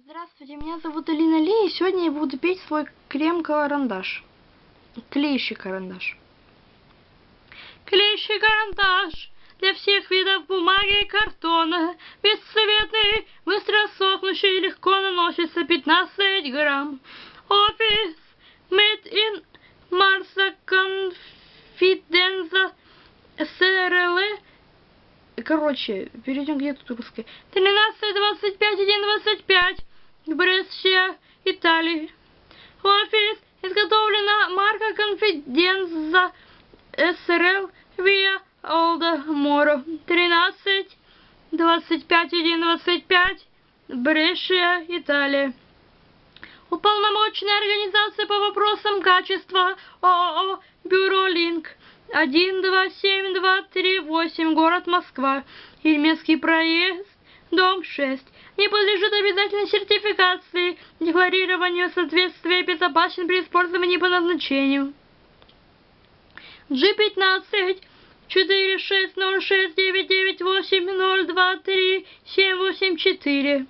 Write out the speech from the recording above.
Здравствуйте, меня зовут Алина Ли, и сегодня я буду петь свой крем-карандаш. Клеящий карандаш. Клеящий карандаш для всех видов бумаги и картона. Бесцветный, быстро сохнущий, легко наносится 15 грамм. Офис Made in Марса Конфиденза СРЛ. Короче, перейдем где тут русский. 13, 25, 1, 25. Бrescia, Италия. Офис изготовлена марка Конфиденза СРЛ Виа Олда Моро. 13, 25, 1, 25. Бrescia, Италия. Уполномоченная организация по вопросам качества ООО Бюро Линк. 127-238, город Москва. Ельмецкий проезд, дом 6. Не подлежит обязательной сертификации, декларированию соответствия, безопасен при использовании по назначению. G15 4606998023 784.